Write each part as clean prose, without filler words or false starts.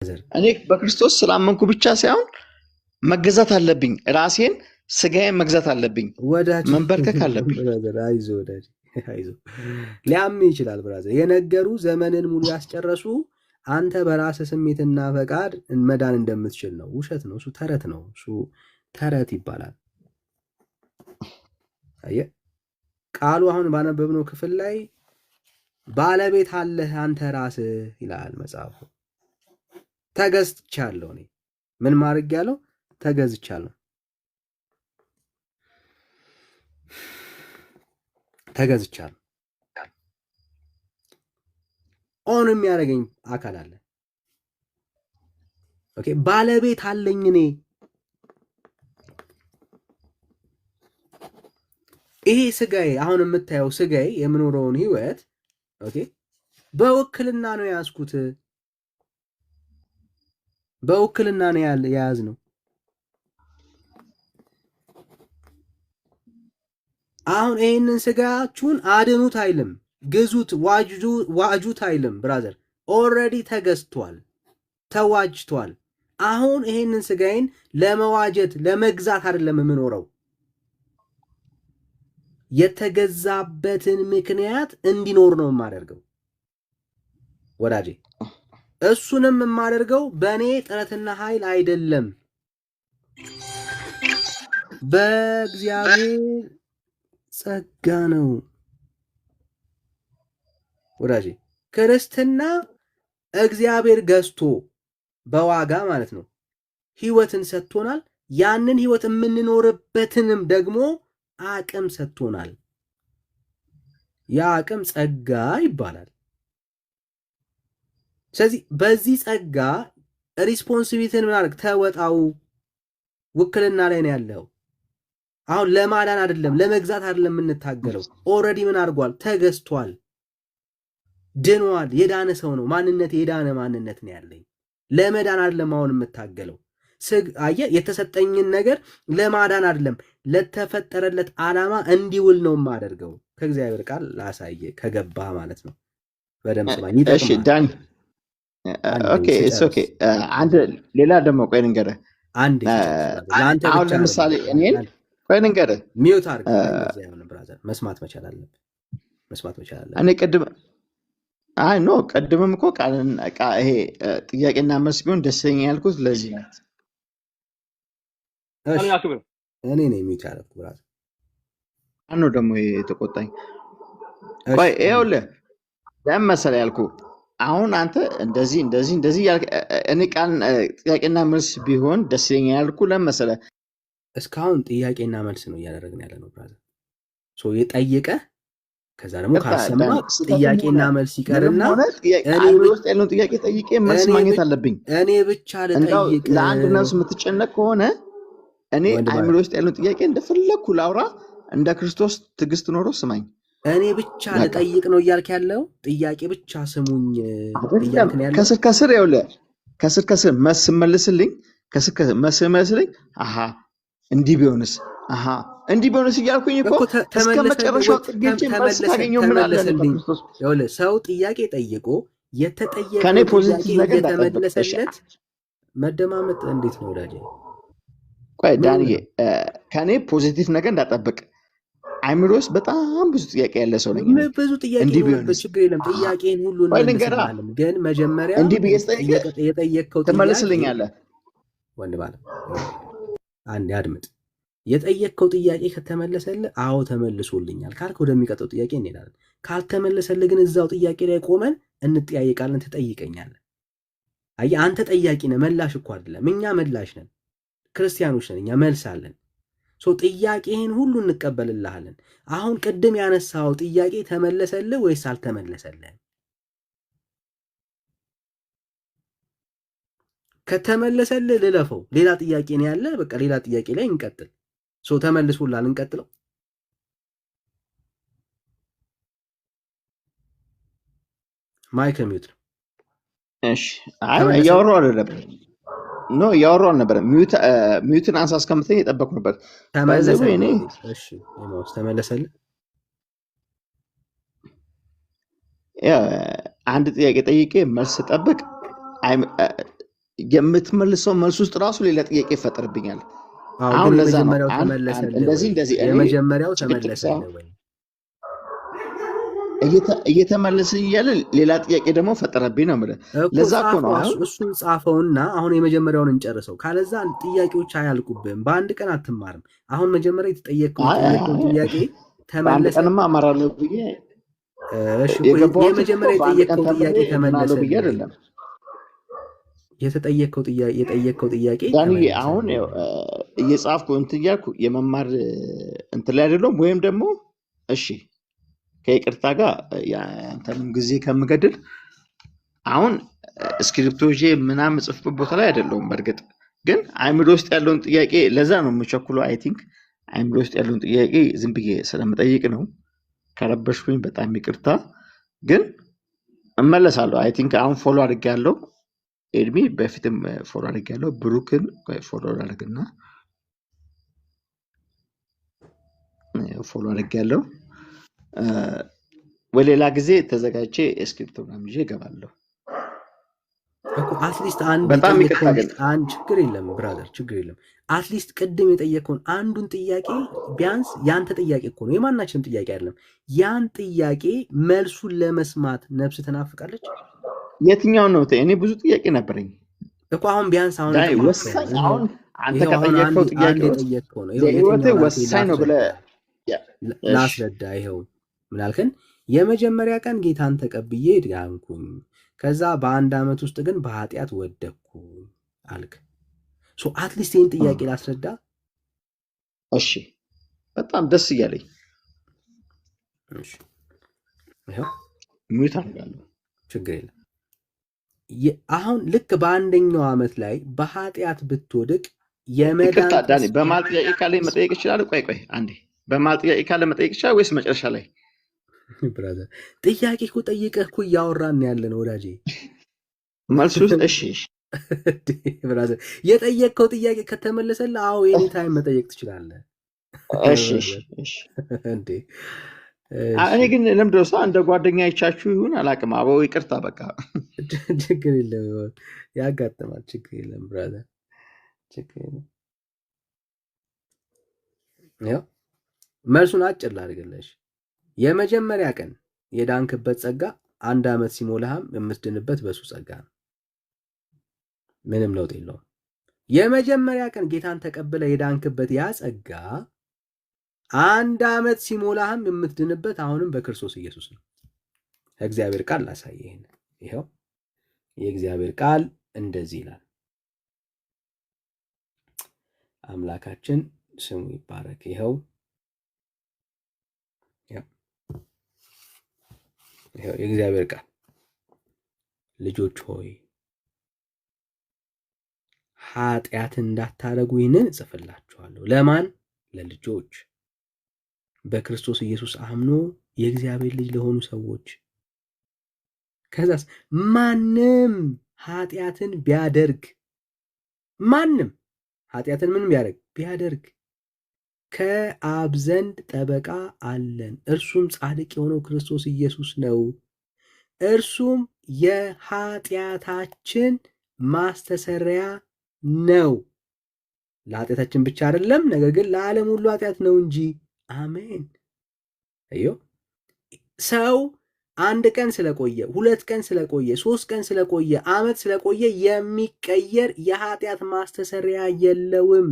እኔ በክርስቶስ ስላመንኩ ብቻ ሳይሆን መገዛት አለብኝ። ራሴን ስጋዬን መግዛት አለብኝ። ወዳጅ መንበርከክ አለብኝ። ብራዘር አይዞ ወዳጅ አይዞ። ሊያም ይችላል ብራዘር። የነገሩ ዘመንን ሙሉ ያስጨረሱ አንተ በራስህ ስሜትና ፈቃድ መዳን እንደምትችል ነው። ውሸት ነው። እሱ ተረት ነው። እሱ ተረት ይባላል። አየህ ቃሉ አሁን ባነበብነው ክፍል ላይ ባለቤት አለህ አንተ ራስህ ይላል መጽሐፉ። ተገዝቻለሁ። እኔ ምን ማድረግ ያለው ተገዝቻለሁ። ተገዝቻለሁ። ኦን የሚያደርገኝ አካል አለ። ኦኬ ባለቤት አለኝ እኔ። ይሄ ስጋዬ አሁን የምታየው ስጋዬ የምኖረውን ህይወት ኦኬ በውክልና ነው የያዝኩት። በውክልና ነው የያዝነው። አሁን ይሄንን ስጋችሁን አድኑት አይልም፣ ግዙት፣ ዋጁት አይልም። ብራዘር ኦልሬዲ ተገዝቷል፣ ተዋጅቷል። አሁን ይሄንን ስጋዬን ለመዋጀት ለመግዛት አይደለም የምኖረው። የተገዛበትን ምክንያት እንዲኖር ነው የማደርገው ወዳጄ። እሱንም የማደርገው በእኔ ጥረትና ኃይል አይደለም፣ በእግዚአብሔር ጸጋ ነው ወዳጄ። ክርስትና እግዚአብሔር ገዝቶ በዋጋ ማለት ነው ህይወትን ሰጥቶናል። ያንን ህይወት የምንኖርበትንም ደግሞ አቅም ሰጥቶናል። ያ አቅም ጸጋ ይባላል። ስለዚህ በዚህ ጸጋ ሪስፖንሲቢሊቲን ምን አድርግ ተወጣው። ውክልና ላይ ነው ያለው። አሁን ለማዳን አይደለም ለመግዛት አይደለም የምንታገለው። ኦልሬዲ ምን አድርጓል? ተገዝቷል፣ ድኗል። የዳነ ሰው ነው ማንነት፣ የዳነ ማንነት ነው ያለኝ። ለመዳን አይደለም አሁን የምታገለው። አየህ፣ የተሰጠኝን ነገር ለማዳን አይደለም ለተፈጠረለት ዓላማ እንዲውል ነው የማደርገው። ከእግዚአብሔር ቃል ላሳየ ከገባ ማለት ነው። በደምብ ስማኝ። እሺ ዳን ኦኬ ኢትስ ኦኬ። አንድ ሌላ ደግሞ ቆይ ልንገርህ። አንድ አሁን ለምሳሌ እኔን ቆይ ልንገርህ። ሚውት አድርግ። ብራዘር መስማት መቻል አለብህ። መስማት መቻል አለብህ። እኔ ቅድም ኖ ቅድምም እኮ ይሄ ጥያቄና መልስ ቢሆን ደስተኛ ያልኩት ለዚህ ናት። እኔ ነኝ ሚውት ያደረኩት ብራዘር። አኖ ደግሞ የተቆጣኝ ቆይ ይኸውልህ ለምን መሰለህ ያልኩህ አሁን አንተ እንደዚህ እኔ ጥያቄና መልስ ቢሆን ደስተኛ ያልኩህ ለምን መሰለህ? እስካሁን ጥያቄና መልስ ነው እያደረግን ያለ ነው ብራዘር። የጠየቀ ከዛ ደግሞ ካሰማ ጥያቄና መልስ ይቀርና እኔ ውስጥ ያለውን ጥያቄ ጠይቄ መልስ ማግኘት አለብኝ። እኔ ብቻ ልጠይቅ። ለአንድ ነፍስ የምትጨነቅ ከሆነ እኔ አይምሮ ውስጥ ያለውን ጥያቄ እንደፈለግኩ ላውራ። እንደ ክርስቶስ ትዕግስት ኖሮ ስማኝ። እኔ ብቻ ልጠይቅ ነው እያልክ ያለው። ጥያቄ ብቻ ስሙኝ እያልክ ነው ያለው። ከስር ይኸውልህ፣ ከስር መስመልስልኝ፣ መስመልስልኝ። አሃ እንዲህ ቢሆንስ፣ አሃ እንዲህ ቢሆንስ እያልኩኝ እኮ እስከ መጨረሻው ጥያቄ መልስ ታገኘው። ምን አለ ክርስቶስ? ይኸውልህ ሰው ጥያቄ ጠይቆ የተጠየቀው ከኔ ፖዚቲቭ ነገር የተመለሰለት መደማመጥ እንዴት ነው ወዳጄ? ቆይ ዳንዬ፣ ከኔ ፖዚቲቭ ነገር እንዳጠብቅ አይምሮ ውስጥ በጣም ብዙ ጥያቄ ያለ ሰው ነኝ። ብዙ ጥያቄ ነው፣ ችግር የለም። ጥያቄን ሁሉ እንመልስልሃለን፣ ግን መጀመሪያ እንዲህ ብዬ የጠየቅከው ትመልስልኛለህ። ወንድ ባለ አንዴ አድምጥ። የጠየቅከው ጥያቄ ከተመለሰልህ አዎ ተመልሶልኛል ካልክ ወደሚቀጥለው ጥያቄ እንሄዳለን። ካልተመለሰልህ ግን እዛው ጥያቄ ላይ ቆመን እንጠያየቃለን፣ ትጠይቀኛለህ። አየህ አንተ ጠያቂ ነህ፣ መላሽ እኮ አይደለም። እኛ መላሽ ነን፣ ክርስቲያኖች ነን፣ እኛ መልስ አለን። ጥያቄህን ሁሉ እንቀበልልሃለን። አሁን ቅድም ያነሳው ጥያቄ ተመለሰልህ ወይስ አልተመለሰልህ? ከተመለሰልህ ልለፈው፣ ሌላ ጥያቄ ነው ያለ። በቃ ሌላ ጥያቄ ላይ እንቀጥል። ተመልሶልሃል፣ እንቀጥለው። ማይክ ሚውት ነው። እሺ እያወራሁ አይደለም። እያወራሁ ነበር። ሚውትን አንሳ እስከምትለኝ የጠበኩ ነበር። ተመለሰልህ? አንድ ጥያቄ ጠይቄ መልስ ጠብቅ የምትመልሰው መልስ ውስጥ ራሱ ሌላ ጥያቄ ይፈጠርብኛል። አሁን ለዛ ነው እንደዚህ የመጀመሪያው ተመለሰልህ ወይ እየተመለሰ እያለ ሌላ ጥያቄ ደግሞ ፈጠረብኝ ነው የምልህ። ለዛ እኮ ነው እሱን ጻፈውና አሁን የመጀመሪያውን እንጨርሰው። ካለዛ ጥያቄዎች አያልቁብህም። በአንድ ቀን አትማርም። አሁን መጀመሪያ የተጠየቅከውን ጥያቄ ተመለሰ። ቀንማ አማራለሁ ብዬ የመጀመሪያ የጠየቅከው ጥያቄ ተመለሰ ብዬ አይደለም የጠየቅከው ጥያቄ ዳንዬ። አሁን እየጻፍኩ እንትን እያልኩ የመማር እንትን ላይ አይደለም። ወይም ደግሞ እሺ ከይቅርታ ጋር ያንተንም ጊዜ ከምገድል አሁን እስክሪፕቶ ይዤ ምናምን ጽፍበት ቦታ ላይ አይደለሁም። በእርግጥ ግን አይምሮ ውስጥ ያለውን ጥያቄ ለዛ ነው የምቸኩለው። አይ ቲንክ አይምሮ ውስጥ ያለውን ጥያቄ ዝም ብዬ ስለምጠይቅ ነው። ከረበሽኩኝ በጣም ይቅርታ፣ ግን እመለሳለሁ። አይ ቲንክ አሁን ፎሎ አድርጌያለሁ። ኤድሚ በፊትም ፎሎ አድርጌያለሁ። ብሩክን ፎሎ አድርግና ፎሎ አድርጌያለሁ። ወሌላ ጊዜ ተዘጋጅቼ ስክሪፕት ምናምን ይዤ እገባለሁ። አትሊስት አንድ ችግር የለም ብራዘር፣ ችግር የለም። አትሊስት ቅድም የጠየቀውን አንዱን ጥያቄ ቢያንስ ያንተ ጥያቄ እኮ ነው፣ የማናችንም ጥያቄ አይደለም። ያን ጥያቄ መልሱን ለመስማት ነፍስ ትናፍቃለች። የትኛውን ነው? እኔ ብዙ ጥያቄ ነበረኝ እኮ አሁን ቢያንስ አሁን አንተ ከጠየቀው ጥያቄ ለህይወትህ ወሳኝ ነው ብለህ ላስረዳ። ይኸው ምናልከን የመጀመሪያ ቀን ጌታን ተቀብዬ ዳንኩኝ፣ ከዛ በአንድ ዓመት ውስጥ ግን በኃጢአት ወደቅኩ አልክ። አትሊስት ይህን ጥያቄ ላስረዳ። እሺ፣ በጣም ደስ እያለኝ ሚዩት አድርጋለሁ። ችግር የለም። አሁን ልክ በአንደኛው ዓመት ላይ በኃጢአት ብትወድቅ የመዳን ዳኒ በማል ጥያቄ ካለ መጠየቅ ይችላል። ቆይ አንዴ በማል ጥያቄ ካለ መጠየቅ ይችላል ወይስ መጨረሻ ላይ? ብራዘር ጥያቄ እኮ ጠይቀህ እኮ እያወራን ያለ ነው ወዳጄ። መልሱ እሺ ብራዘር የጠየቅከው ጥያቄ ከተመለሰልህ አዎ ኤኒ ታይም መጠየቅ ትችላለህ። እሺ እንዴ እኔ ግን ለምንድነው ሰው እንደ ጓደኛ ይቻችሁ ይሁን አላውቅም። አበው ይቅርታ በቃ ችግር የለም ያጋጥማል። ችግር የለም ብራዘር ችግር የለም። ያው መልሱን አጭር ላድርግልሽ። የመጀመሪያ ቀን የዳንክበት ጸጋ 1 ዓመት ሲሞላህም የምትድንበት በሱ ጸጋ ነው። ምንም ለውጥ የለውም። የመጀመሪያ ቀን ጌታን ተቀብለ የዳንክበት ያ ጸጋ 1 ዓመት ሲሞላህም የምትድንበት አሁንም በክርስቶስ ኢየሱስ ነው። እግዚአብሔር ቃል ላሳየህ። ይሄው የእግዚአብሔር ቃል እንደዚህ ይላል። አምላካችን ስሙ ይባረክ። ይሄው የእግዚአብሔር ቃል ልጆች ሆይ ኃጢአት እንዳታረጉ ይህንን እጽፍላችኋለሁ። ለማን? ለልጆች በክርስቶስ ኢየሱስ አምኖ የእግዚአብሔር ልጅ ለሆኑ ሰዎች። ከዛስ ማንም ኃጢአትን ቢያደርግ ማንም ኃጢአትን ምን ቢያደርግ ከአብ ዘንድ ጠበቃ አለን፣ እርሱም ጻድቅ የሆነው ክርስቶስ ኢየሱስ ነው። እርሱም የኃጢአታችን ማስተሰሪያ ነው። ለኃጢአታችን ብቻ አይደለም፣ ነገር ግን ለዓለም ሁሉ ኃጢአት ነው እንጂ። አሜን። አዮ ሰው 1 ቀን ስለቆየ 2 ቀን ስለቆየ 3 ቀን ስለቆየ ዓመት ስለቆየ የሚቀየር የኃጢአት ማስተሰሪያ የለውም።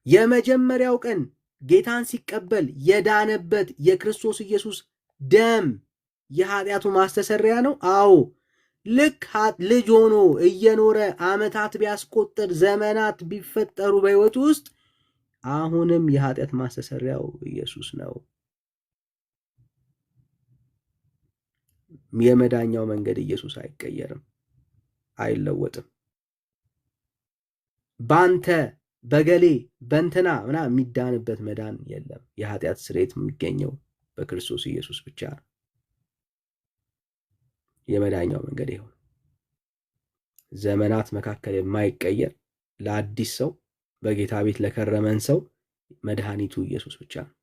የመጀመሪያው ቀን ጌታን ሲቀበል የዳነበት የክርስቶስ ኢየሱስ ደም የኃጢአቱ ማስተሰሪያ ነው። አዎ ልክ ልጅ ሆኖ እየኖረ ዓመታት ቢያስቆጥር ዘመናት ቢፈጠሩ በሕይወቱ ውስጥ አሁንም የኃጢአት ማስተሰሪያው ኢየሱስ ነው። የመዳኛው መንገድ ኢየሱስ አይቀየርም፣ አይለወጥም። ባንተ በገሌ በእንትና ምናምን የሚዳንበት መዳን የለም። የኃጢአት ስርየት የሚገኘው በክርስቶስ ኢየሱስ ብቻ ነው። የመዳኛው መንገድ ይሁን ዘመናት መካከል የማይቀየር ለአዲስ ሰው በጌታ ቤት ለከረመን ሰው መድኃኒቱ ኢየሱስ ብቻ ነው።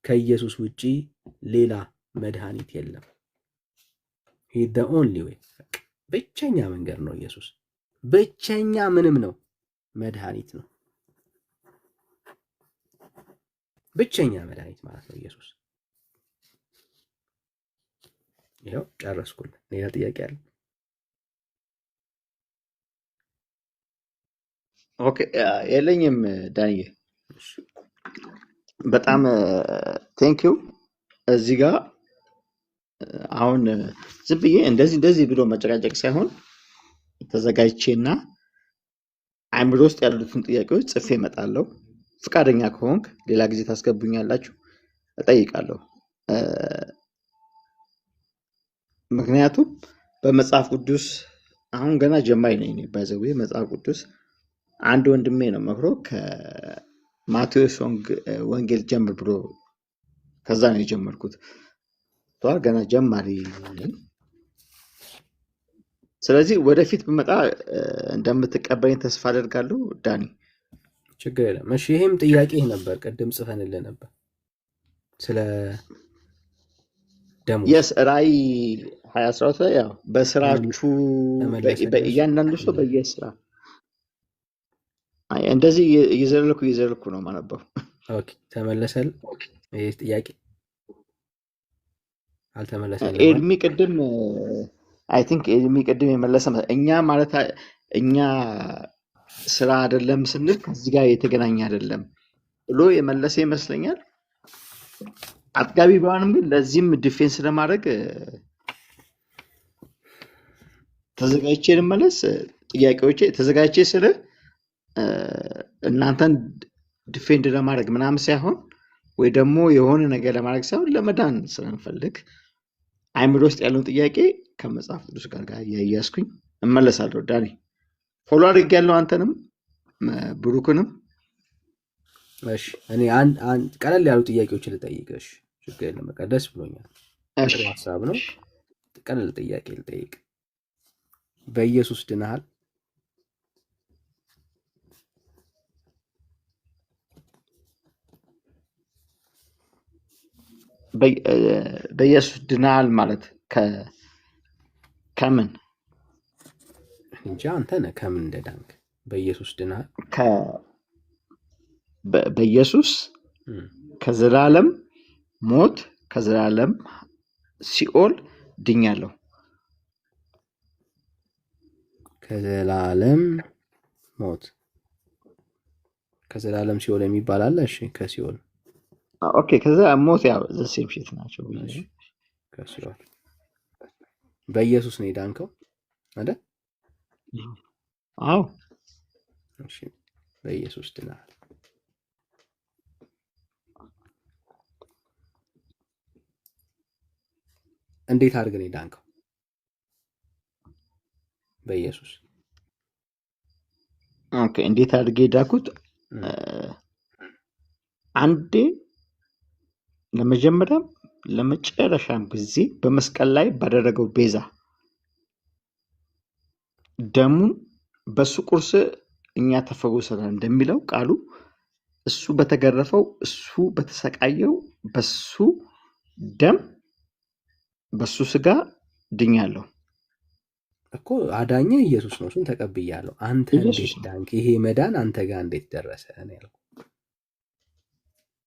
ከኢየሱስ ውጪ ሌላ መድኃኒት የለም። He is the only way. ብቸኛ መንገድ ነው ኢየሱስ። ብቸኛ ምንም ነው፣ መድኃኒት ነው። ብቸኛ መድኃኒት ማለት ነው ኢየሱስ። ይኸው ጨረስኩልህ። ሌላ ጥያቄ አለ? ኦኬ የለኝም ዳንዬ፣ በጣም ቴንኪው። እዚህ ጋር አሁን ዝም ብዬ እንደዚህ ብሎ መጨቃጨቅ ሳይሆን ተዘጋጅቼና አእምሮ ውስጥ ያሉትን ጥያቄዎች ጽፌ እመጣለሁ። ፍቃደኛ ከሆንክ ሌላ ጊዜ ታስገቡኛላችሁ፣ እጠይቃለሁ። ምክንያቱም በመጽሐፍ ቅዱስ አሁን ገና ጀማሪ ነኝ ባይዘዌ መጽሐፍ ቅዱስ አንድ ወንድሜ ነው መክሮ ከማቴዎስ ወንጌል ጀምር ብሎ ከዛ ነው የጀመርኩት። ገና ጀማሪ ነኝ። ስለዚህ ወደፊት ብመጣ እንደምትቀበለኝ ተስፋ አደርጋለሁ ዳኒ። ችግር የለም። እሺ ይሄም ጥያቄ ነበር፣ ቅድም ጽፈንልህ ነበር ስለ ደሞዝ። የስ ራእይ 2012 ላይ ያው በስራችሁ እያንዳንዱ ሰው በየስራ እንደዚህ እየዘለልኩ ነው ማነበው። ኦኬ ተመለሰል። ይሄ ጥያቄ አልተመለሰልም። ኤድሚ ቅድም አይ ቲንክ ኤድሚ ቅድም የመለሰ እኛ ማለት እኛ ስራ አይደለም ስንል ከዚህ ጋር የተገናኘ አይደለም ብሎ የመለሰ ይመስለኛል። አጥጋቢ ባይሆንም ግን ለዚህም ዲፌንስ ለማድረግ ተዘጋጅቼ ልመለስ። ጥያቄዎቼ ተዘጋጅቼ ስለ እናንተን ዲፌንድ ለማድረግ ምናምን ሳይሆን ወይ ደግሞ የሆነ ነገር ለማድረግ ሳይሆን ለመዳን ስለምፈልግ አይምሮ ውስጥ ያለውን ጥያቄ ከመጽሐፍ ቅዱስ ጋር ያያዝኩኝ እመለሳለሁ። ዳኒ ፎሎ አድርጌያለሁ፣ አንተንም ብሩክንም። እሺ እኔ አንድ ቀለል ያሉ ጥያቄዎችን ልጠይቅሽ። ችግር የለም፣ በቃ ደስ ብሎኛል። ጥሩ ሀሳብ ነው። ቀለል ጥያቄ ልጠይቅ። በኢየሱስ ድነሃል? በኢየሱስ ድነሃል ማለት ከምን እንጂ አንተ ነህ ከምን እንደዳንክ። በኢየሱስ ድነሃል? በኢየሱስ ከዘላለም ሞት ከዘላለም ሲኦል ድኛለሁ። ከዘላለም ሞት ከዘላለም ሲኦል የሚባል አለ። እሺ ከሲኦል ኦኬ፣ ከዛ ሞት ያው ዘሴም ሺት ናቸው። ከሲኦል በኢየሱስ ነው የዳንከው አይደል? አዎ። እሺ በኢየሱስ ድነሃል። እንዴት አድርገን የዳንከው? በኢየሱስ ኦኬ። እንዴት አድርጌ ዳንኩት? አንዴ ለመጀመሪያም ለመጨረሻም ጊዜ በመስቀል ላይ ባደረገው ቤዛ ደሙን በሱ ቁርስ እኛ ተፈውሰናል እንደሚለው ቃሉ እሱ በተገረፈው እሱ በተሰቃየው በሱ ደም በሱ ስጋ ድኛለሁ እኮ። አዳኘ ኢየሱስ ነው፣ እሱን ተቀብያለሁ። አንተ እንዴት ዳንክ? ይሄ መዳን አንተ ጋር እንዴት ደረሰ? እኔ ያልኩ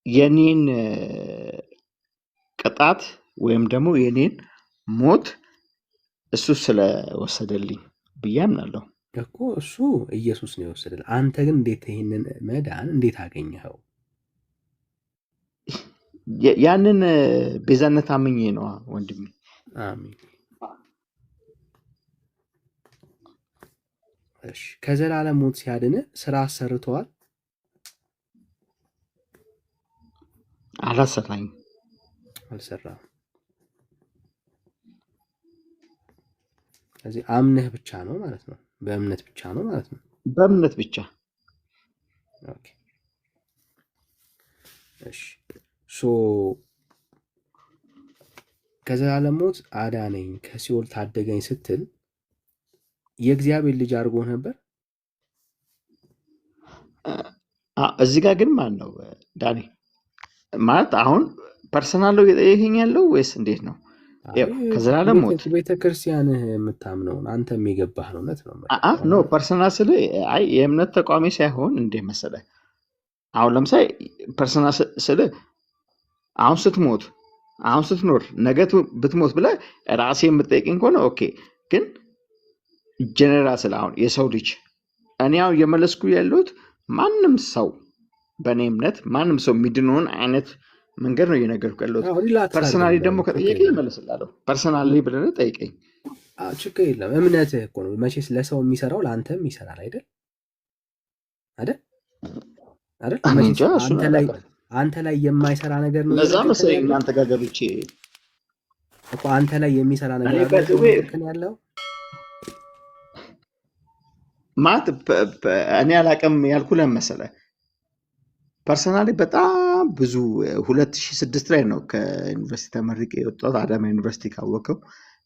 የኔን ቅጣት ወይም ደግሞ የኔን ሞት እሱ ስለወሰደልኝ ብዬ አምናለሁ እኮ። እሱ ኢየሱስ ነው የወሰደልህ። አንተ ግን እንዴት ይሄንን መዳን እንዴት አገኘኸው? ያንን ቤዛነት አምኜ ነው ወንድሜ። አሜን። እሺ ከዘላለም ሞት ሲያድን ስራ አሰርተዋል? አላሰራኝም። አልሰራም። ስለዚህ አምነህ ብቻ ነው ማለት ነው። በእምነት ብቻ ነው ማለት ነው። በእምነት ብቻ። ኦኬ እሺ ከዘላለም ሞት አዳነኝ ከሲኦል ታደገኝ ስትል የእግዚአብሔር ልጅ አድርጎ ነበር። እዚህ ጋር ግን ማን ነው ዳኒ? ማለት አሁን ፐርሰናል ነው እየጠየቀኝ ያለው ወይስ እንዴት ነው? ከዘላለም ሞት ቤተ ክርስቲያንህ የምታምነውን አንተ የሚገባህ ነው እውነት ነው። ኖ ፐርሰናል ስለ አይ የእምነት ተቋሚ ሳይሆን እንደ መሰለህ አሁን ለምሳሌ ፐርሰናል ስለ አሁን ስትሞት አሁን ስትኖር ነገ ብትሞት ብለህ ራሴ የምጠይቅኝ ከሆነ ኦኬ። ግን ጀነራል ስለ አሁን የሰው ልጅ እኔ አሁን እየመለስኩ ያለሁት ማንም ሰው በእኔ እምነት ማንም ሰው የሚድነውን አይነት መንገድ ነው እየነገርኩ ያለሁት። ፐርሰናሊ ደግሞ ከጠየቀኝ እመልስላለሁ። ፐርሰናሊ ብለህ ጠይቀኝ፣ ችግር የለም። እምነትህ እኮ ነው መቼስ ለሰው የሚሰራው ለአንተም ይሰራል አይደል አይደል አይደል? አንተ ላይ የማይሰራ ነገር ነው። ለዛ መሰለኝ እናንተ ጋር ገብቼ እኮ አንተ ላይ የሚሰራ ነገር ያለው ማለት እኔ አላቅም ያልኩ ለምን መሰለህ ፐርሰናሊ በጣም ብዙ 2006 ላይ ነው ከዩኒቨርሲቲ ተመርቄ የወጣሁት አዳማ ዩኒቨርሲቲ ካወቀው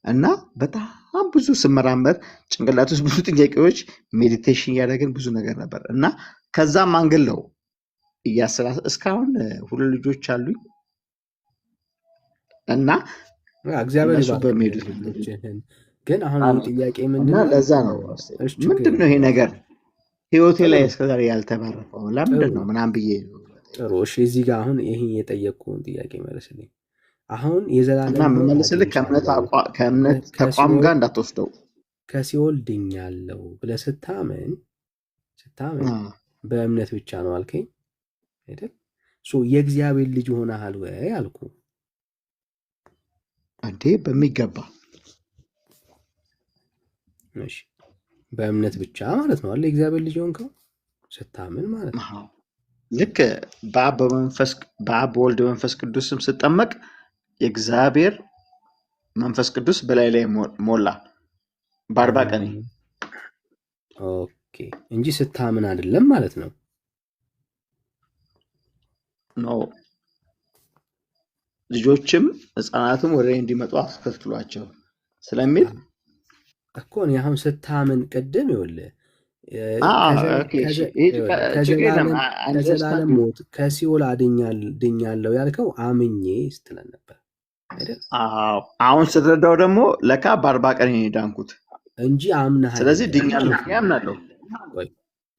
እና በጣም ብዙ ስመራመር ጭንቅላት ውስጥ ብዙ ጥያቄዎች ሜዲቴሽን እያደረግን ብዙ ነገር ነበር እና ከዛም አንግል ነው እስካሁን 2 ልጆች አሉኝ እና እግዚአብሔር በሚሄዱት ግን አሁን ጥያቄ ምንድነው? ለዛ ነው ምንድነው ይሄ ነገር ህይወቴ ላይ እስከዛሬ ያልተባረፈው ለምንድን ነው ምናምን ብዬ ጥሩ። እሺ እዚህ ጋር አሁን ይሄን የጠየቅኩህን ጥያቄ መልስልኝ። አሁን የዘላለም እና መልስልህ ከእምነት ተቋም ጋር እንዳትወስደው ከሲኦል ድኛለሁ ብለህ ስታምን በእምነት ብቻ ነው አልከኝ አይደል? የእግዚአብሔር ልጅ ሆነሃል ወይ አልኩ። እንዴ በሚገባ እሺ በእምነት ብቻ ማለት ነው አለ የእግዚአብሔር ልጅ ሆንከው ስታምን ማለት ነው። ልክ በአብ በወልድ መንፈስ ቅዱስ ስም ስጠመቅ የእግዚአብሔር መንፈስ ቅዱስ በላይ ላይ ሞላ በ40 ቀን። ኦኬ እንጂ ስታምን አይደለም ማለት ነው። ኖ ልጆችም ህፃናትም ወደ እኔ እንዲመጡ አስከትሏቸው ስለሚል እኮ እኔ አሁን ስታምን ቅድም ይኸውልህ ከዘላለም ሞት ከሲኦል ድኛለሁ ያልከው አምኜ ስትለን ነበር አይደል? አሁን ስትረዳው ደግሞ ለካ በ40 ቀን ዳንኩት እንጂ አምነህ ስለዚህ ድኛለሁ ያምናለሁ።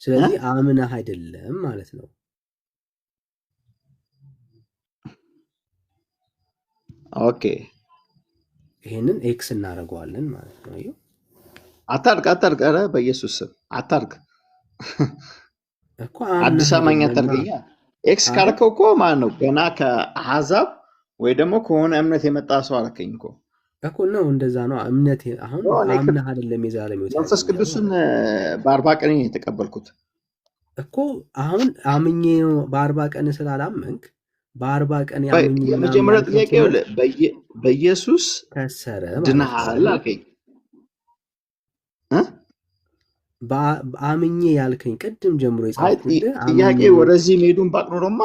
ስለዚህ አምነህ አይደለም ማለት ነው። ኦኬ ይሄንን ኤክስ እናደርገዋለን ማለት ነው። አታርግ፣ ኧረ በኢየሱስ ስም አታርግ። አዲስ አማርኛ አታርገኛ። ኤክስ ካርከው እኮ ማለት ነው ገና ከአሕዛብ ወይ ደግሞ ከሆነ እምነት የመጣ ሰው አልከኝ እኮ ነው። እንደዛ ነው እምነት። አሁን አምነህ አይደለም የዘላለም ሕይወት መንፈስ ቅዱስን በ40 ቀን የተቀበልኩት እኮ አሁን አምኜ ነው። በ40 ቀን ስላላመንክ በ40 ቀን ያምኜ ነው። የመጀመሪያው ጥያቄ በኢየሱስ ከሰረ ድነሃል አልከኝ። አምኜ ያልከኝ ቅድም ጀምሮ የጻፍኩልህ ጥያቄ ወደዚህ መሄዱን ባቅ ኖሮማ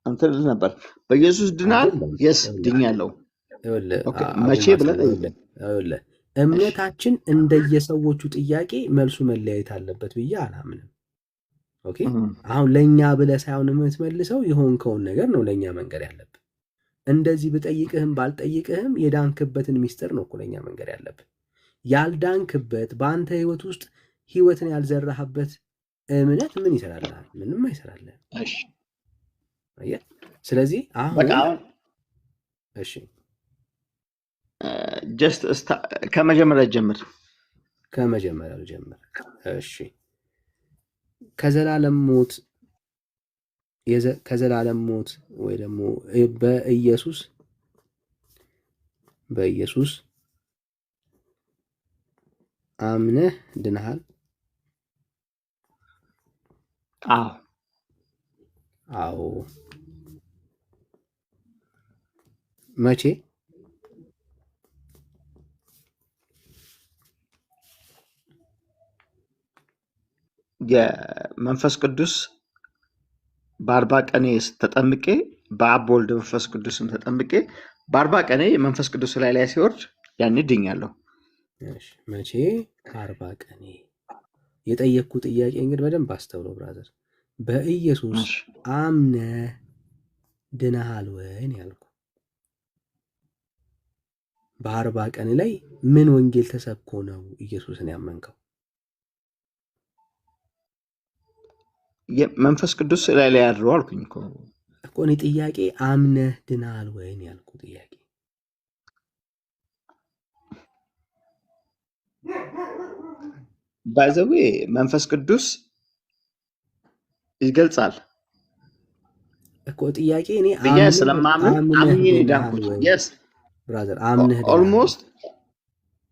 እንትን ነበር። በኢየሱስ ድናል የስ ድኛለሁ መቼ ብለህ ጠይቀኝ። እምነታችን እንደየሰዎቹ ጥያቄ መልሱ መለያየት አለበት ብዬ አላምንም። ኦኬ አሁን ለእኛ ብለህ ሳይሆን የምትመልሰው የሆንከውን ነገር ነው ለእኛ መንገር ያለብን። እንደዚህ ብጠይቅህም ባልጠይቅህም የዳንክበትን ሚስጥር ነው እኮ ለእኛ መንገር ያለብን። ያልዳንክበት በአንተ ህይወት ውስጥ ህይወትን ያልዘራህበት እምነት ምን ይሰራልሃል? ምንም አይሰራልህም። ስለዚህ አሁን እሺ ጀስት ከመጀመሪያ ጀምር። እሺ ከዘላለም ሞት ወይ ደግሞ በኢየሱስ አምነህ ድነሃል? አዎ። መቼ? የመንፈስ ቅዱስ በ40 ቀኔ ተጠምቄ በአብ ወልድ መንፈስ ቅዱስም ተጠምቄ በ40 ቀኔ መንፈስ ቅዱስ ላይ ሲወርድ ያኔ ድኛለሁ። መቼ? 40 ቀኔ። የጠየቅኩ ጥያቄ እንግዲህ በደንብ አስተውሎ ብራዘር። በኢየሱስ አምነህ ድነሃል ወይ ያልኩ። በ40 ቀን ላይ ምን ወንጌል ተሰብኮ ነው ኢየሱስን ያመንከው? መንፈስ ቅዱስ ላይ ያድሮ አልኩኝ እኮ እኔ ጥያቄ አምነህ ድናል ወይን ያልኩ ጥያቄ። ባይዘዌ መንፈስ ቅዱስ ይገልጻል እኮ ጥያቄ እኔ ብዬ ስለማምን አምኜ ዳንኩት። የስ ብራዘር አምነህ ኦልሞስት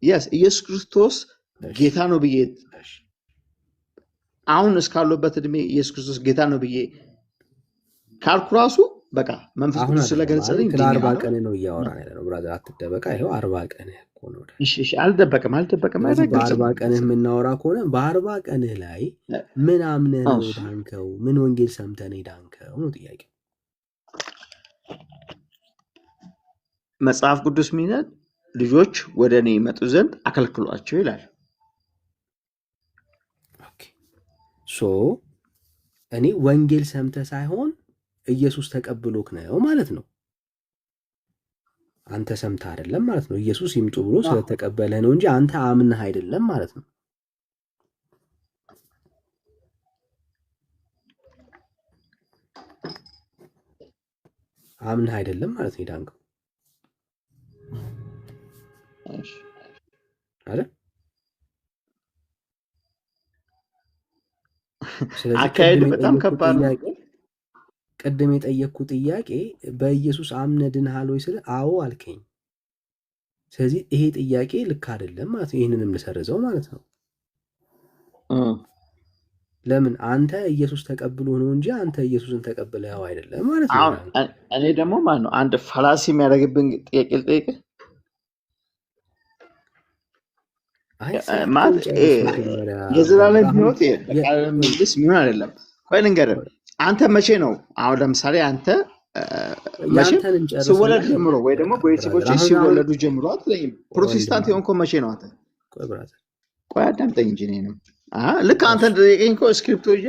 የስ ኢየሱስ ክርስቶስ ጌታ ነው ብዬ አሁን እስካለበት እድሜ ኢየሱስ ክርስቶስ ጌታ ነው ብዬ ካልኩ ራሱ በቃ መንፈስ ቅዱስ ስለገለጸልኝ 40 ቀን ነው እያወራን ያለነው ብራዘር፣ አትደበቃ። ይሄው 40 ቀን እኮ ነው። እሺ አልደበቅም። በ40 ቀን የምናወራ ከሆነ በ40 ቀን ላይ ምን አምነህ ነው ዳንከው? ምን ወንጌል ሰምተህ ነው ዳንከው ነው ጥያቄ። መጽሐፍ ቅዱስ ምን ይላል? ልጆች ወደ እኔ ይመጡ ዘንድ አከልክሏቸው ይላል። ኦኬ ሶ እኔ ወንጌል ሰምተህ ሳይሆን ኢየሱስ ተቀብሎክ ነው ማለት ነው። አንተ ሰምተህ አይደለም ማለት ነው። ኢየሱስ ይምጡ ብሎ ስለተቀበለህ ነው እንጂ አንተ አምነህ አይደለም ማለት ነው። አምነህ አይደለም ማለት ነው ዳንከው አይደል? አካሄዱ በጣም ከባድ ነው። ቅድም የጠየቅኩት ጥያቄ በኢየሱስ አምነህ ድነሃል ወይ ስለ አዎ አልከኝ። ስለዚህ ይሄ ጥያቄ ልክ አይደለም ማለት ነው። ይህንንም ልሰርዘው ማለት ነው። ለምን አንተ ኢየሱስ ተቀብሎ ነው እንጂ አንተ ኢየሱስን ተቀብለው አይደለም ማለት ነው። እኔ ደግሞ ማለት ነው አንድ ፋላሲ የሚያደርግብን ጥያቄ ልጠይቅህ። ማለት የዘላለም ሕይወት መልስ የሚሆን አይደለም። ቆይ ልንገርህ፣ አንተ መቼ ነው አሁን ለምሳሌ አንተ መቼ ሲወለድ ጀምሮ ወይ ደግሞ ቤተሰቦች ሲወለዱ ጀምሮ አትለኝም። ፕሮቴስታንት የሆንከው መቼ ነው አንተ? ቆይ አዳምጠኝ እንጂ እኔንም ልክ አንተ እንደጠየቀኝ እኮ ስክሪፕቶ ይዤ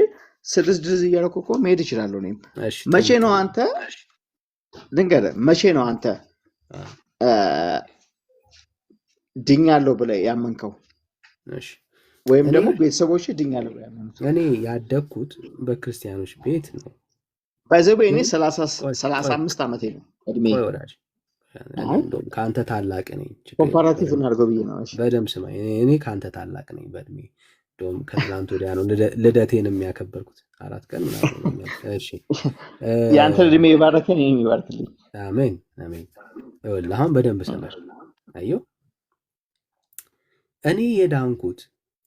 6 ድረስ እያደረኩ እኮ መሄድ እችላለሁ። እኔም መቼ ነው አንተ ልንገርህ፣ መቼ ነው አንተ ድኛለሁ ብለህ ያመንከው? ወይም ደግሞ ቤተሰቦች ድኛለሁ ብለህ ያመንከው? እኔ ያደግኩት በክርስቲያኖች ቤት ነው። ባይዘው እኔ 35 ዓመቴ ነው እድሜ። ከአንተ ታላቅ ነኝ። ኮምፓራቲቭ እናድርገው ብዬ ነው። በደምብ ስማ፣ እኔ ከአንተ ታላቅ ነኝ በእድሜ። እንደውም ከትላንት ወዲያ ነው ልደቴን የሚያከበርኩት 4 ቀን ምናምን። እሺ የአንተ እድሜ ይባረከን፣ እኔ ይባርክልኝ። አሜን አሜን። ይኸውልህ አሁን በደንብ ስማ። አየሁ እኔ የዳንኩት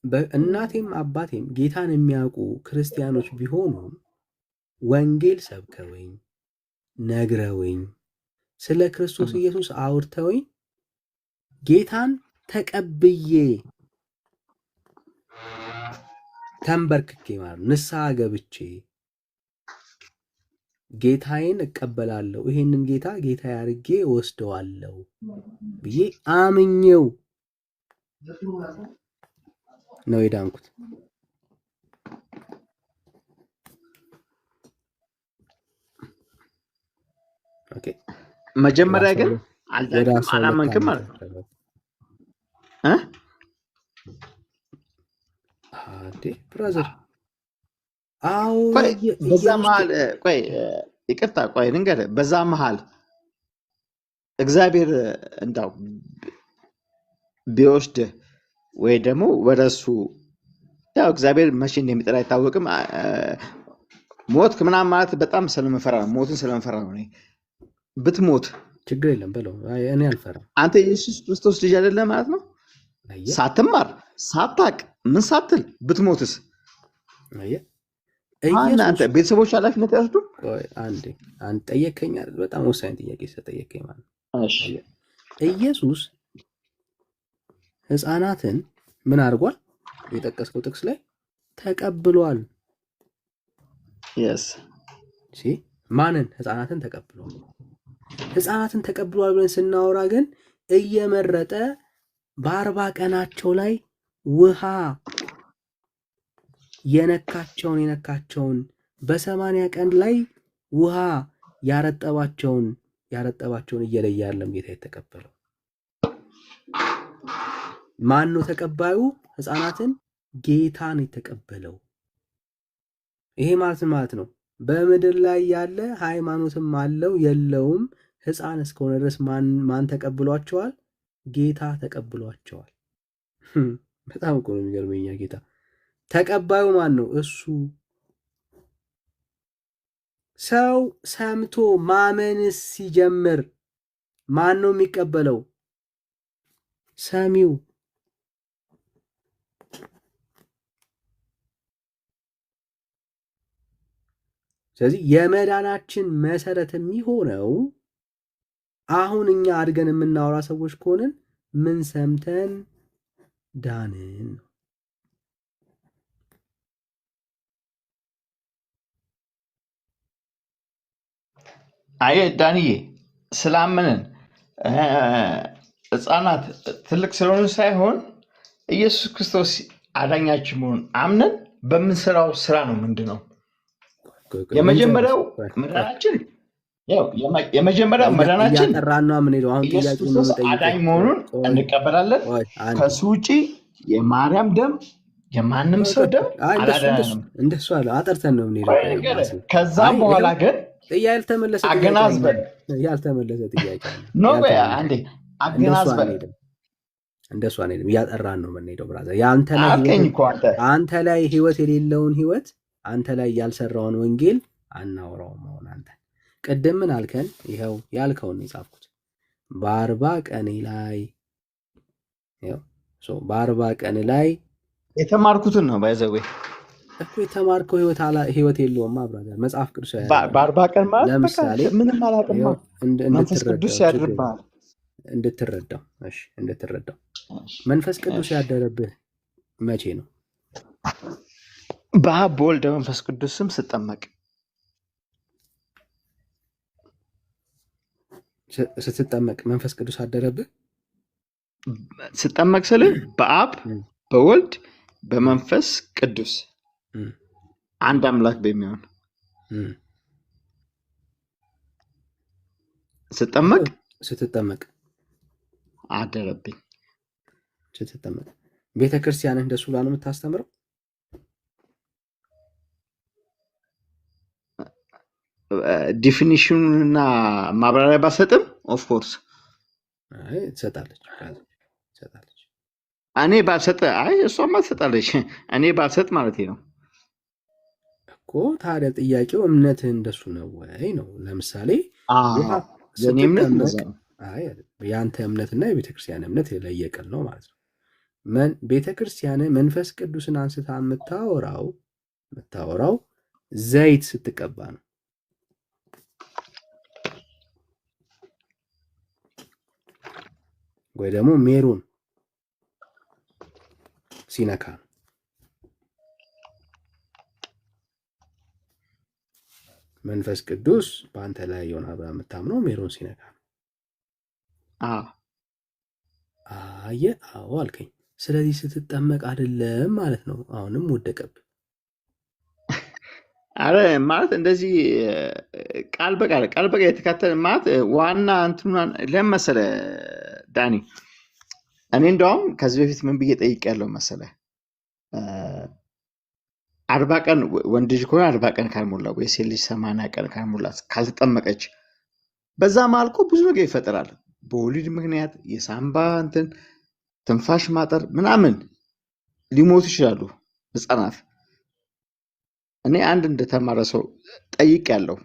በእናቴም አባቴም ጌታን የሚያውቁ ክርስቲያኖች ቢሆኑ ወንጌል ሰብከውኝ ነግረውኝ ስለ ክርስቶስ ኢየሱስ አውርተውኝ ጌታን ተቀብዬ ተንበርክኬ ማለት ንስሐ ገብቼ ጌታዬን እቀበላለሁ፣ ይሄንን ጌታ ጌታዬ አድርጌ ወስደዋለሁ ብዬ አምኜው ነው የዳንኩት። ኦኬ መጀመሪያ ግን አላመንክም ማለት ነው ብራዘር። አዎ በዛ መሀል ቆይ ይቅርታ፣ ቆይ ልንገርህ፣ በዛ መሀል እግዚአብሔር እንዳው ቢወስድህ ወይ ደግሞ ወደሱ ያው እግዚአብሔር መቼ እንደሚጠራ አይታወቅም። ሞት ምናምን ማለት በጣም ስለምፈራ ነው፣ ሞትን ስለምፈራ ነው። ብትሞት ችግር የለም በለው፣ እኔ አልፈራም። አንተ ኢየሱስ ክርስቶስ ልጅ አይደለም ማለት ነው። ሳትማር ሳታቅ ምን ሳትል ብትሞትስ? አንተ ቤተሰቦች ኃላፊነት ያስዱ? አንዴ ጠየቀኝ አይደል? በጣም ወሳኝ ጥያቄ ስለጠየቀኝ ማለት ነው። ኢየሱስ ሕፃናትን ምን አድርጓል? የጠቀስከው ጥቅስ ላይ ተቀብሏል። ማንን? ሕፃናትን ተቀብሏል። ሕፃናትን ተቀብሏል ብለን ስናወራ ግን እየመረጠ በ40 ቀናቸው ላይ ውሃ የነካቸውን በ80 ቀን ላይ ውሃ ያረጠባቸውን እየለየ ያለም ጌታ የተቀበለው ማን ነው ተቀባዩ? ሕፃናትን ጌታ ነው የተቀበለው። ይሄ ማለት ነው በምድር ላይ ያለ ሃይማኖትም አለው የለውም ሕፃን እስከሆነ ድረስ ማን ተቀብሏቸዋል? ጌታ ተቀብሏቸዋል። በጣም እኮ ነው የሚገርመኝ። ጌታ ተቀባዩ ማን ነው? እሱ። ሰው ሰምቶ ማመንስ ሲጀምር ማን ነው የሚቀበለው? ሰሚው። ስለዚህ የመዳናችን መሰረት የሚሆነው አሁን እኛ አድገን የምናወራ ሰዎች ከሆንን ምን ሰምተን ዳንን? አየ ዳንዬ ስላመንን ሕፃናት ትልቅ ስለሆኑ ሳይሆን ኢየሱስ ክርስቶስ አዳኛችን መሆኑን አምነን በምንሰራው ስራ ነው። ምንድን ነው የመጀመሪያው መዳናችን? የመጀመሪያው መዳናችን ኢየሱስ ክርስቶስ አዳኝ መሆኑን እንቀበላለን። ከሱ ውጭ የማርያም ደም የማንም ሰው ደም አላዳንም። እንደሱ አለ አጠርተን ነው የምንሄደው። ከዛም በኋላ ግን አገናዝበን ያልተመለሰ ጥያቄ ነው። አንዴ አገናዝበን እንደሱ አንሄድም። እያጠራን ነው የምንሄደው። ብራዘር አንተ ላይ ህይወት የሌለውን ህይወት አንተ ላይ ያልሰራውን ወንጌል አናወራውም። አሁን አንተ ቅድም ምን አልከን? ይኸው ያልከውን የጻፍኩት በ40 ቀን ላይ በ40 ቀን ላይ የተማርኩትን ነው ባይዘዌ እኮ የተማርከው ህይወት የለውም። ብራዘር መጽሐፍ ቅዱስ በ40 ቀን ማለት ለምሳሌ ምንም አላውቅም። መንፈስ ቅዱስ ያድርብሃል እንድትረዳው። እሺ እንድትረዳው መንፈስ ቅዱስ ያደረብህ መቼ ነው? በአብ በወልድ በመንፈስ ቅዱስ ስም ስጠመቅ። ስትጠመቅ መንፈስ ቅዱስ አደረብህ? ስጠመቅ ስልህ በአብ በወልድ በመንፈስ ቅዱስ አንድ አምላክ በሚሆን ስትጠመቅ አደረብኝ። ስትጠመቅ ቤተክርስቲያን እንደሱ ብላ ነው የምታስተምረው? ዲፊኒሽኑንና ማብራሪያ ባሰጥም ኦፍኮርስ ትሰጣለች። እኔ ባልሰጥ እሷማ ትሰጣለች። እኔ ባልሰጥ ማለት ነው እኮ። ታዲያ ጥያቄው እምነትህ እንደሱ ነው ወይ ነው? ለምሳሌ የአንተ እምነትና የቤተክርስቲያን እምነት የለየቅል ነው ማለት ነው። ቤተክርስቲያን መንፈስ ቅዱስን አንስታ የምታወራው ዘይት ስትቀባ ነው። ወይ ደግሞ ሜሮን ሲነካ ነው። መንፈስ ቅዱስ በአንተ ላይ የሆነ አብራ የምታምነው ሜሮን ሲነካ ነው። አዎ አልከኝ። ስለዚህ ስትጠመቅ አይደለም ማለት ነው። አሁንም ወደቀብህ። አረ ማለት እንደዚህ ቃል በቃል የተካተለ ማለት ዋና እንትኑን ለመሰለ ዳኒ፣ እኔ እንደውም ከዚህ በፊት ምን ብዬ ጠይቄያለሁ መሰለ 40 ቀን ወንድ ልጅ ከሆነ 40 ቀን ካልሞላ ወይ ሴት ልጅ 80 ቀን ካልሞላ ካልተጠመቀች በዛ ማልኮ ብዙ ነገር ይፈጠራል። በወሊድ ምክንያት የሳምባ ትንፋሽ ማጠር ምናምን ሊሞቱ ይችላሉ ህፃናት። እኔ አንድ እንደተማረ ሰው ጠይቄያለሁ።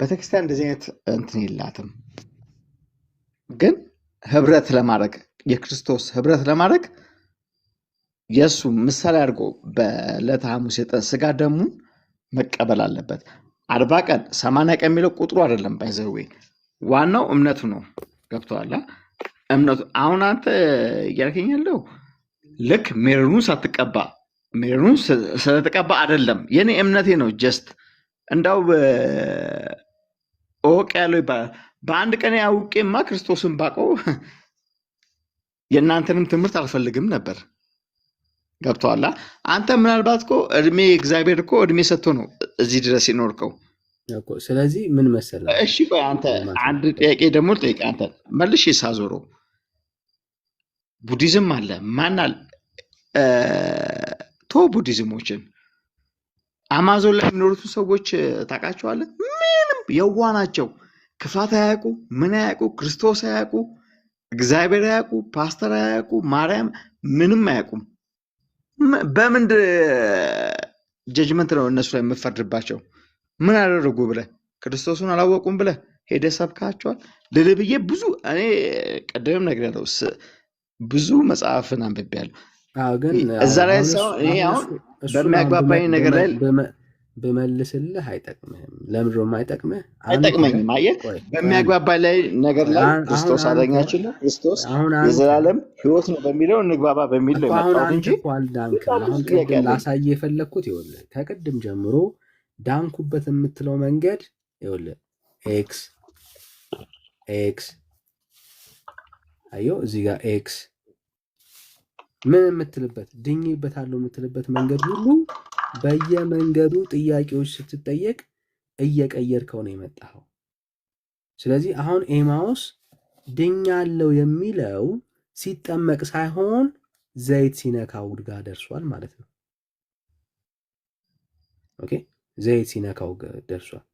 ቤተክርስቲያን እንደዚህ አይነት እንትን የላትም፣ ግን ህብረት ለማድረግ የክርስቶስ ህብረት ለማድረግ የእሱ ምሳሌ አድርጎ በዕለተ ሐሙስ የጠን ስጋ ደሙን መቀበል አለበት። 40 ቀን 80 ቀን የሚለው ቁጥሩ አይደለም። ባይዘዌ ዋናው እምነቱ ነው። ገብቶሃል? እምነቱ አሁን አንተ እያልከኝ ያለው ልክ ሜሮኑን ሳትቀባ ሜሮኑን ስለተቀባ አይደለም። የኔ እምነቴ ነው። ጀስት እንዳው እወቅ ያለው ይባላል። በአንድ ቀን አውቄማ ክርስቶስን ባውቀው የእናንተንም ትምህርት አልፈልግም ነበር። ገብቶሃል? አንተ ምናልባት እኮ እግዚአብሔር እኮ እድሜ ሰጥቶ ነው እዚህ ድረስ ይኖርከው። ስለዚህ ምን መሰለህ? እሺ ቆይ አንተ አንድ ጥያቄ ደግሞ ልጠይቅህ። አንተ መልሼ ሳዞረው ቡዲዝም አለ ማናል ቡዲዝሞችን አማዞን ላይ የሚኖሩትን ሰዎች ታውቃቸዋለህ? ምንም የዋ ናቸው። ክፋት አያውቁ፣ ምን አያውቁ፣ ክርስቶስ አያውቁ፣ እግዚአብሔር አያውቁ፣ ፓስተር አያውቁ፣ ማርያም ምንም አያውቁም። በምን ጀጅመንት ነው እነሱ ላይ የምፈርድባቸው? ምን አደረጉ ብለህ ክርስቶስን አላወቁም ብለህ ሄደህ ሰብካቸዋል? ልልህ ብዬ ብዙ እኔ ቀደም ነግሬያለሁ፣ ብዙ መጽሐፍን አንብቤያለሁ። እዛ ላይ ሰው እኔ አሁን በሚያግባባኝ ነገር ላይ በመልስልህ አይጠቅምህም። ለምንድነው የማይጠቅምህ? አይጠቅመኝም። አየህ፣ በሚያግባባኝ ላይ ነገር ላይ ክርስቶስ አዳኛችን ነው፣ ክርስቶስ የዘላለም ሕይወት ነው በሚለው እንግባባ በሚል ነው የመጣሁት እንጂ አሁን ቅድም ላሳየህ የፈለግኩት ይኸውልህ፣ ከቅድም ጀምሮ ዳንኩበት የምትለው መንገድ ይኸውልህ ኤክስ አየሁ፣ እዚህ ጋር ኤክስ ምን የምትልበት ድኝበታለሁ የምትልበት መንገድ ሁሉ በየመንገዱ ጥያቄዎች ስትጠየቅ እየቀየርከው ነው የመጣኸው። ስለዚህ አሁን ኤማውስ ድኛለው የሚለው ሲጠመቅ ሳይሆን ዘይት ሲነካው ጋር ደርሷል ማለት ነው። ኦኬ፣ ዘይት ሲነካው ደርሷል።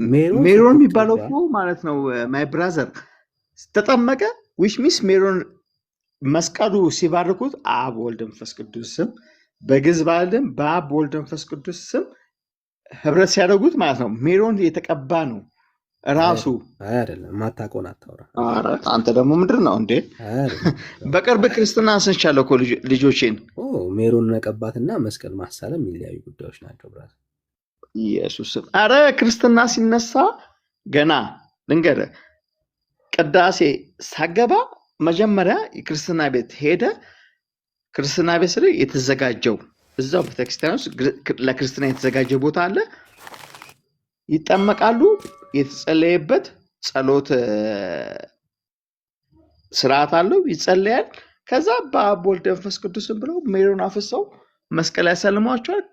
ሜሮን የሚባለው እኮ ማለት ነው ማይ ብራዘር ተጠመቀ ዊች ሚስ ሜሮን መስቀሉ ሲባርኩት አብ ወልድ መንፈስ ቅዱስ ስም በግዕዝ ባህልም በአብ ወልድ መንፈስ ቅዱስ ስም ህብረት ሲያደርጉት ማለት ነው። ሜሮን የተቀባ ነው ራሱ አይደለም። ማታውቀውን አታውራ። አንተ ደግሞ ምንድን ነው እንዴ? በቅርብ ክርስትና አንስቻለሁ እኮ ልጆቼን። ሜሮን መቀባትና መስቀል ማሳለም የሚለያዩ ጉዳዮች ናቸው ብራስ። ኢየሱስ አረ ክርስትና ሲነሳ ገና ልንገርህ፣ ቅዳሴ ሳገባ መጀመሪያ የክርስትና ቤት ሄደ። ክርስትና ቤት ስለ የተዘጋጀው እዛው ቤተክርስቲያን ውስጥ ለክርስትና የተዘጋጀ ቦታ አለ። ይጠመቃሉ። የተጸለየበት ጸሎት ስርዓት አለው። ይጸለያል። ከዛ በአብ ወልድ መንፈስ ቅዱስም ብለው ሜሮን አፍሰው መስቀል ያሳልሟቸዋል።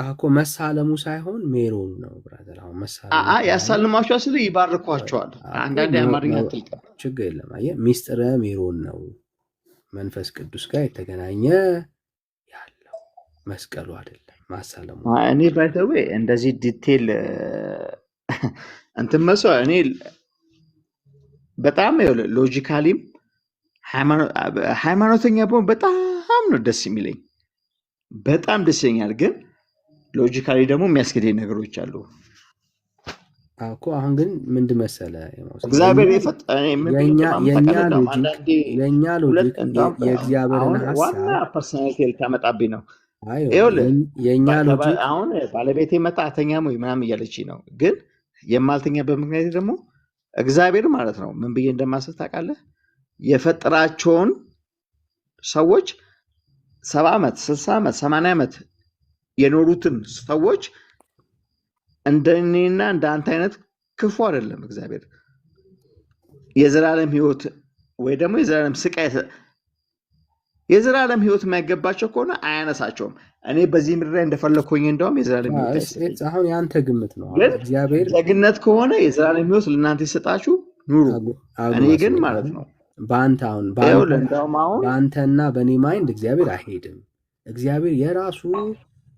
እኮ መሳለሙ ሳይሆን ሜሮን ነው ብራዘር። አሁን ያሳልሟቸዋል ስለ ይባርኳቸዋል። አንዳንድ የአማርኛ ጥልቅ ችግር የለም። አየህ ሚስጥረ ሜሮን ነው መንፈስ ቅዱስ ጋር የተገናኘ ያለው መስቀሉ አይደለም ማሳለሙ። እኔ ባይተዌ እንደዚህ ዲቴል እንትን መስሎ እኔ በጣም ሎጂካሊም ሃይማኖተኛ በሆን በጣም ነው ደስ የሚለኝ፣ በጣም ደስ ይለኛል። ግን ሎጂካሊ ደግሞ የሚያስገደኝ ነገሮች አሉ እኮ። አሁን ግን ምንድን መሰለህ እግዚአብሔር የኛ ሎጂክ የእግዚአብሔርን ሀሳብ ዋና ፐርሶናሊቲ ልታመጣብኝ ነው። የኛ ሎጂክ አሁን ባለቤቴ መጣ አተኛም ወይ ምናምን እያለች ነው። ግን የማልተኛበት ምክንያት ደግሞ እግዚአብሔር ማለት ነው ምን ብዬ እንደማስብ ታውቃለህ? የፈጠራቸውን ሰዎች 70 ዓመት 60 ዓመት 80 ዓመት የኖሩትን ሰዎች እንደኔና እንደ አንተ አይነት ክፉ አይደለም እግዚአብሔር። የዘላለም ሕይወት ወይ ደግሞ የዘላለም ስቃይ የዘላለም ሕይወት የማይገባቸው ከሆነ አያነሳቸውም። እኔ በዚህ ምድር ላይ እንደፈለኩኝ እንደውም የዘላለም ሕይወት አሁን ያንተ ግምት ነው። እግዚአብሔር ደግነት ከሆነ የዘላለም ሕይወት ለእናንተ ይሰጣችሁ ኑሩ። እኔ ግን ማለት ነው በአንተና በእኔ ማይንድ እግዚአብሔር አይሄድም። እግዚአብሔር የራሱ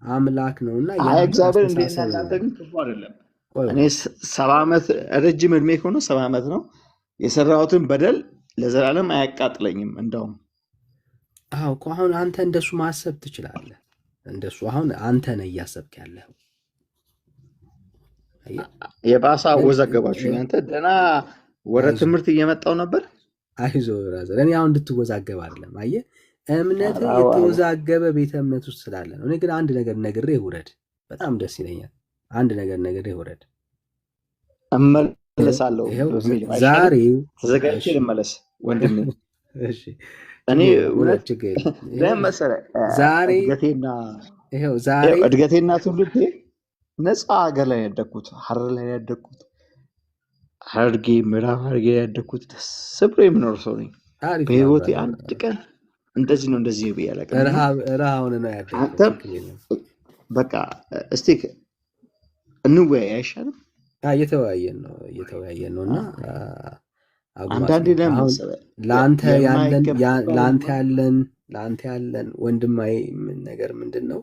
አምላክ ነውና እግዚአብሔር እንደናንተ ግን ክፉ አይደለም። እኔ 70 ዓመት ረጅም እድሜ ከሆነ 70 ዓመት ነው የሰራሁትን በደል ለዘላለም አያቃጥለኝም። እንደውም እኮ አሁን አንተ እንደሱ ማሰብ ትችላለህ። እንደሱ አሁን አንተ ነህ እያሰብክ ያለኸው። የባሰ አወዛገባችሁኝ። አንተ ደህና ወደ ትምህርት እየመጣው ነበር። አይዞህ ብራዘር፣ እኔ አሁን እንድትወዛገብ አይደለም። አየህ እምነት የተወዛገበ ቤተ እምነት ውስጥ ስላለ ነው። እኔ ግን አንድ ነገር ነግሬህ ውረድ፣ በጣም ደስ ይለኛል። አንድ ነገር ነግሬህ ውረድ። እመለሳለሁ። ዛሬ ተዘጋጅቼ ልመለስ ወንድሜ። እሺ እኔ እውነት ችግር ለምሳሌ ዛሬ እድገቴና ትውልዴ ነፃ ሀገር ላይ ያደግኩት፣ ሀረር ላይ ያደግኩት፣ ሐረርጌ ምዕራብ ሐረርጌ ላይ ያደግኩት ደስ ብሎ የምኖር ሰው ነኝ። በህይወቴ አንድ ቀን እንደዚህ ነው እንደዚህ ብዬ አላውቅም። ረሃውን ነው ያደግኩት። በቃ እስቲ እንወያይ አይሻልም? እየተወያየን ነው እና አንዳንዴ ለምን አሁን መሰለህ ለአንተ ያለን ወንድማዊ ነገር ምንድን ነው?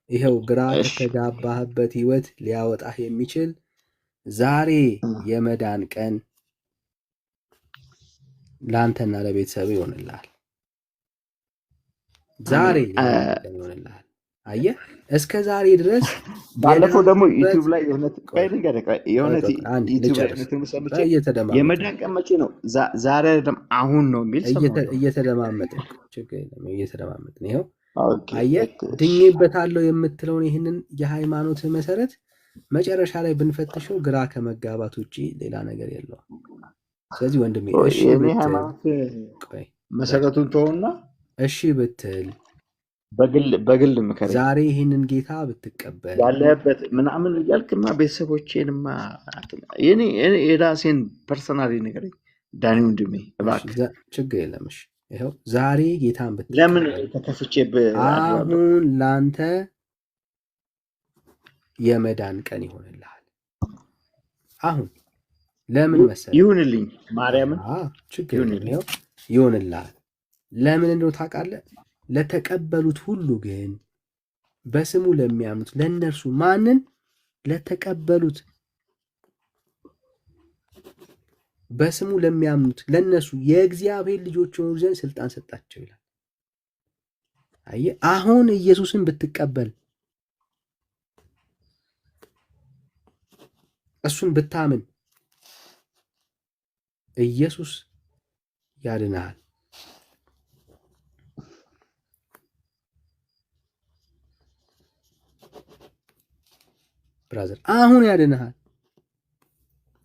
ይኸው ግራ ከተጋባህበት ህይወት ሊያወጣህ የሚችል ዛሬ የመዳን ቀን ለአንተና ለቤተሰብ ይሆንልሃል። ዛሬ ይሆንልሃል። አየህ እስከ ዛሬ ድረስ ባለፈው ደግሞ ዩቲዩብ ላይ የመዳን ቀን መቼ ነው? ዛሬ አይደለም አሁን ነው የሚል እየተደማመጥን ይኸው አየህ ድኜበታለሁ የምትለውን ይህንን የሃይማኖት መሰረት መጨረሻ ላይ ብንፈትሸው ግራ ከመጋባት ውጭ ሌላ ነገር የለውም። ስለዚህ ወንድሜ መሰረቱን ተውና እሺ ብትል በግል ምከረኝ። ዛሬ ይህንን ጌታ ብትቀበል ያለህበት ምናምን እያልክማ ቤተሰቦቼንማ የራሴን ፐርሰናሊ ንገረኝ ዳኒ ወንድሜ እባክህ። ችግር የለም እሺ ይኸው ዛሬ ጌታን ብትቀበል ለምን ተከፍቼብህ አሁን ላንተ የመዳን ቀን ይሆንልሃል። አሁን ለምን መሰለህ ይሁንልኝ ማርያምን ችግር የለም ይሆንልሃል። ለምን እንደው ታውቃለህ? ለተቀበሉት ሁሉ ግን በስሙ ለሚያምኑት ለእነርሱ ማንን ለተቀበሉት በስሙ ለሚያምኑት ለእነሱ የእግዚአብሔር ልጆች የሆኑ ዘንድ ስልጣን ሰጣቸው ይላል። አየህ አሁን ኢየሱስን ብትቀበል እሱን ብታምን ኢየሱስ ያድንሃል። ብራዘር አሁን ያድንሃል።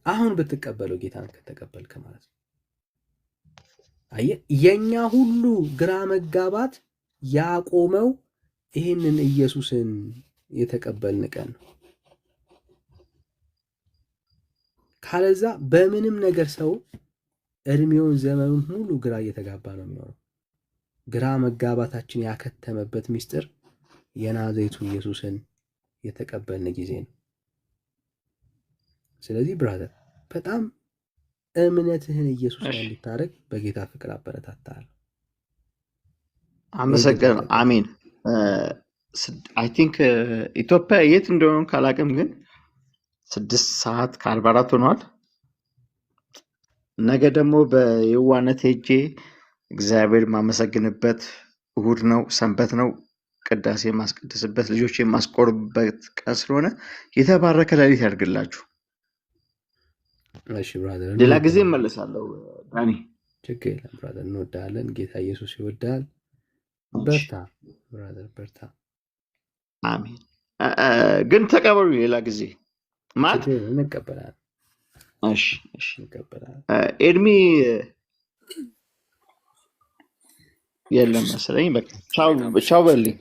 አሁን ብትቀበለው ጌታን ከተቀበልክ ማለት ነው። አየህ የኛ ሁሉ ግራ መጋባት ያቆመው ይህንን ኢየሱስን የተቀበልን ቀን ነው። ካለዛ በምንም ነገር ሰው እድሜውን ዘመኑን ሙሉ ግራ እየተጋባ ነው የሚኖረው። ግራ መጋባታችን ያከተመበት ምስጢር የናዝሬቱ ኢየሱስን የተቀበልን ጊዜ ነው። ስለዚህ ብራዘር በጣም እምነትህን ኢየሱስ ላይ እንድታደርግ በጌታ ፍቅር አበረታታለሁ። አመሰግናለሁ። አሜን። አይ ቲንክ ኢትዮጵያ የት እንደሆነ ካላቅም ግን 6:44 ሆኗል። ነገ ደግሞ በየዋነት ሄጄ እግዚአብሔር የማመሰግንበት እሁድ ነው፣ ሰንበት ነው፣ ቅዳሴ የማስቀድስበት ልጆች የማስቆርበት ቀን ስለሆነ የተባረከ ሌሊት ያድርግላችሁ። እሺ ብራዘር ሌላ ጊዜ እመለሳለሁ። ዳኒ ችግር የለም ብራዘር፣ እንወዳለን። ጌታ ኢየሱስ ይወዳል። በርታ ብራዘር በርታ። አሜን። ግን ተቀበሉ ሌላ ጊዜ ማለት እንቀበላለን። እሺ እንቀበላለን። ኤድሚ የለም መሰለኝ። በቃ ቻው በልኝ።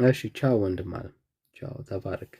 እሺ ቻው ወንድም አለ። ቻው ተባረክ።